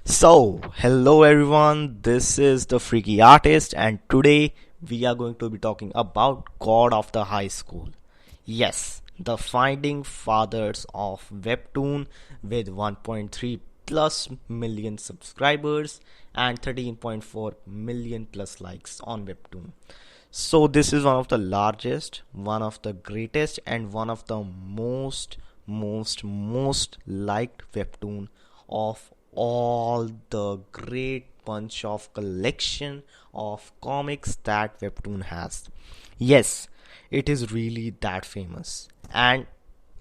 Hello everyone, this is the Freaky Artist, and today we are going to be talking about God of the High School. Yes, the founding fathers of Webtoon with 1.3 plus million subscribers and 13.4 million plus likes on Webtoon. This is one of the largest, one of the greatest, and one of the most liked webtoon of all the great bunch of collection of comics that webtoon has. Yes, it is really that famous, and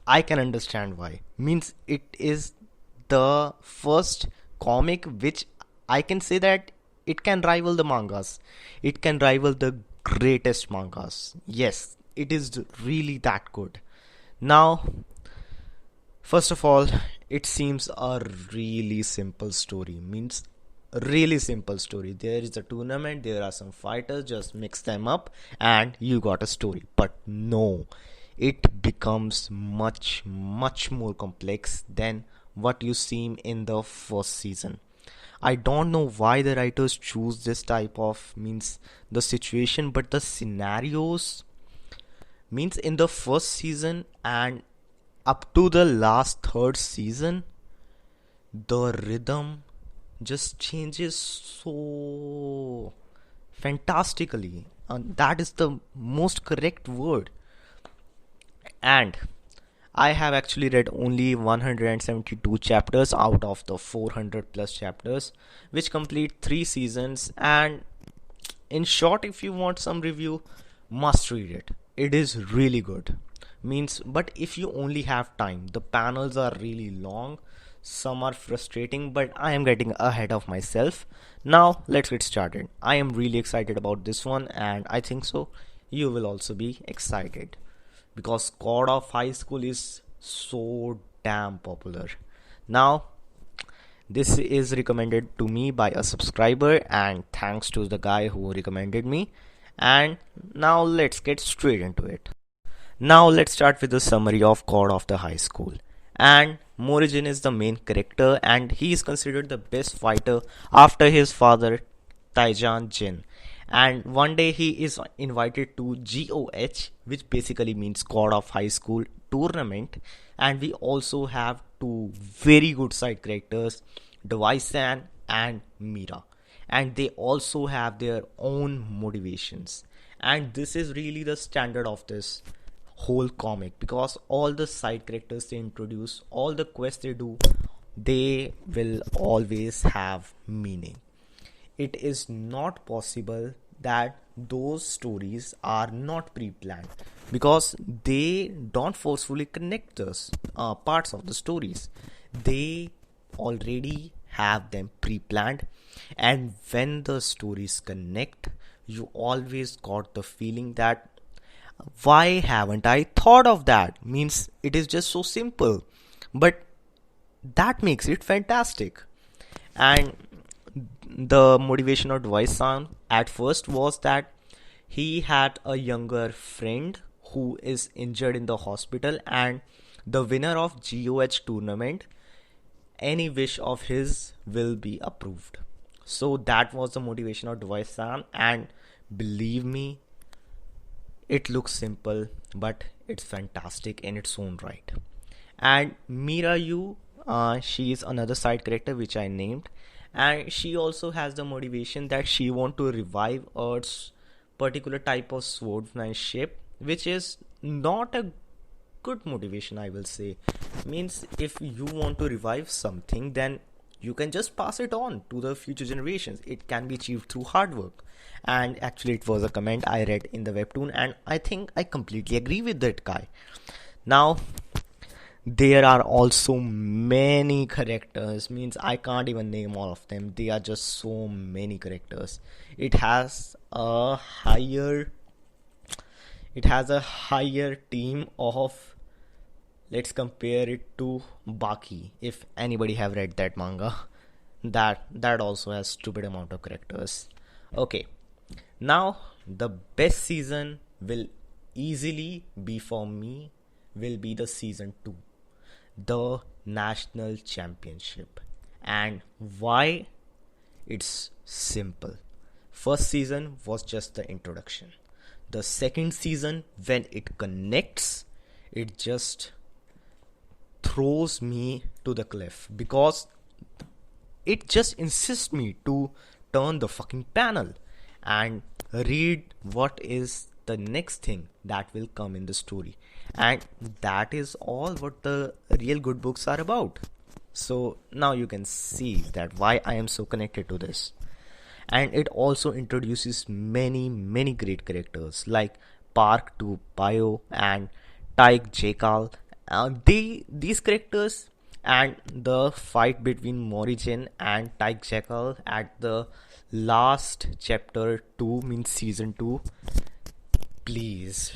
I can understand why. Means it is the first comic which I can say that it can rival the mangas. It can rival the greatest mangas. Yes, it is really that good. Now, first of all, it seems a really simple story. Means really simple story. There is a tournament, there are some fighters, just mix them up and you got a story. But no, it becomes much more complex than what you see in the first season. I don't know why the writers choose this type of means the situation, but the scenarios means in the first season and up to the last third season, the rhythm just changes so fantastically. And that is the most correct word. And I have actually read only 172 chapters out of the 400 plus chapters, which complete 3 seasons. And in short, if you want some review, must read it. It is really good. Means, but if you only have time, the panels are really long. Some are frustrating, but I am getting ahead of myself. Now, let's get started. I am really excited about this one, and I think so. You will also be excited because God of High School is so damn popular. Now, this is recommended to me by a subscriber, and thanks to the guy who recommended me. And now, let's get straight into it. Now, let's start with the summary of God of the High School. And Morrigan is the main character, and he is considered the best fighter after his father, Taijan Jin. And one day he is invited to GOH, which basically means God of High School tournament. And we also have two very good side characters, Device-san and Mira. And they also have their own motivations. And this is really the standard of this whole comic because all the side characters they introduce, all the quests they do, they will always have meaning. It is not possible that those stories are not pre-planned because they don't forcefully connect us parts of the stories. They already have them pre-planned, and when the stories connect, you always got the feeling that why haven't I thought of that? Means it is just so simple, but that makes it fantastic. And the motivation of Device San at first was that he had a younger friend who is injured in the hospital, and the winner of GOH tournament, any wish of his will be approved. So that was the motivation of Device San, and believe me, it looks simple, but it's fantastic in its own right. And Mira Yu, she is another side character which I named, and she also has the motivation that she want to revive Earth's particular type of swordsmanship, which is not a good motivation, I will say. Means if you want to revive something, then you can just pass it on to the future generations. It can be achieved through hard work. And actually, it was a comment I read in the webtoon, and I think I completely agree with that guy. Now, there are also many characters, means I can't even name all of them. They are just so many characters. It has a higher team of, let's compare it to Baki. If anybody have read that manga, that also has stupid amount of characters. Okay, now the best season will easily be for me will be the season 2, the national championship. And why? It's simple. First season was just the introduction. The second season, when it connects, it just throws me to the cliff, because it just insists me to turn the fucking panel and read what is the next thing that will come in the story. And that is all what the real good books are about. So now you can see that why I am so connected to this. And it also introduces many great characters like Park to Bio and Taik Jekal. These characters and the fight between Morrigan and Taik Jekal at the last chapter 2, means season 2. Please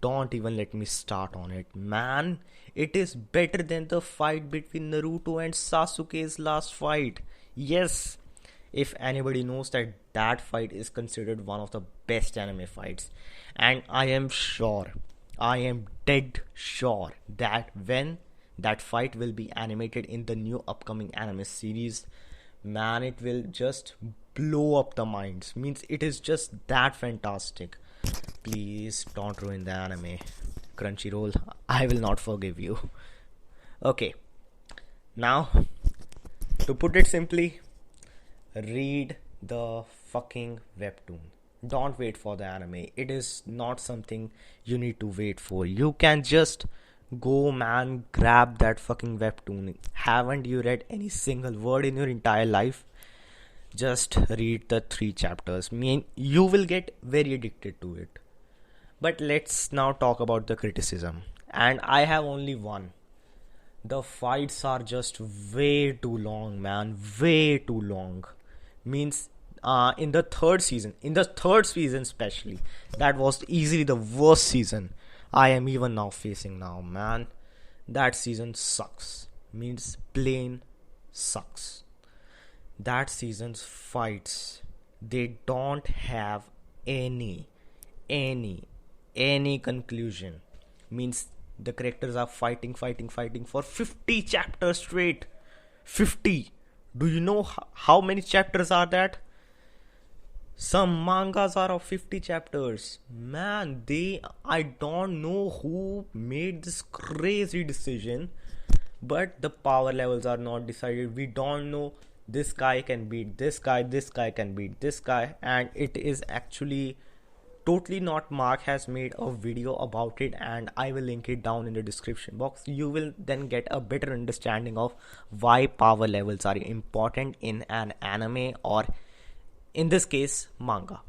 don't even let me start on it, man. It is better than the fight between Naruto and Sasuke's last fight. Yes, if anybody knows that that fight is considered one of the best anime fights, and I am dead sure that when that fight will be animated in the new upcoming anime series, man, it will just blow up the minds. Means it is just that fantastic. Please don't ruin the anime, Crunchyroll. I will not forgive you. Okay, now to put it simply, read the fucking webtoon. Don't wait for the anime. It is not something you need to wait for. You can just go, man, grab that fucking webtoon. Haven't you read any single word in your entire life? Just read the 3 chapters. You will get very addicted to it. But let's now talk about the criticism. And I have only one. The fights are just way too long, man. Way too long. Means in the third season especially, that was easily the worst season I am even now facing now, man. That season sucks. Means plain sucks. That season's fights, they don't have any conclusion. Means the characters are fighting for 50 chapters straight. 50. Do you know how many chapters are that? Some mangas are of 50 chapters. Man, I don't know who made this crazy decision, but the power levels are not decided. We don't know this guy can beat this guy can beat this guy, and it is actually totally not. Mark has made a video about it, and I will link it down in the description box. You will then get a better understanding of why power levels are important in an anime, or in this case, manga.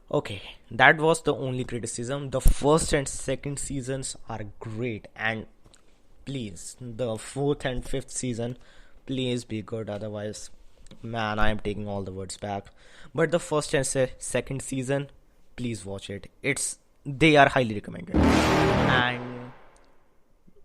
Okay, that was the only criticism. The first and second seasons are great, and please, the fourth and fifth season, please be good. Otherwise, man, I am taking all the words back. But the first and second season, please watch it. They are highly recommended. And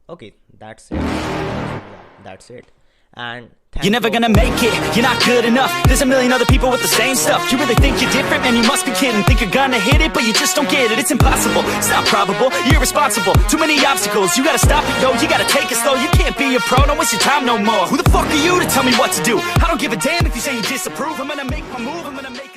okay, that's it. Yeah, that's it. And you're never gonna make it, you're not good enough. There's a million other people with the same stuff. You really think you're different? Man, you must be kidding. Think you're gonna hit it, but you just don't get it. It's impossible, it's not probable, you're irresponsible. Too many obstacles, you gotta stop it, yo. You gotta take it slow, you can't be a pro. Don't waste your time no more. Who the fuck are you to tell me what to do? I don't give a damn if you say you disapprove. I'm gonna make my move, I'm gonna make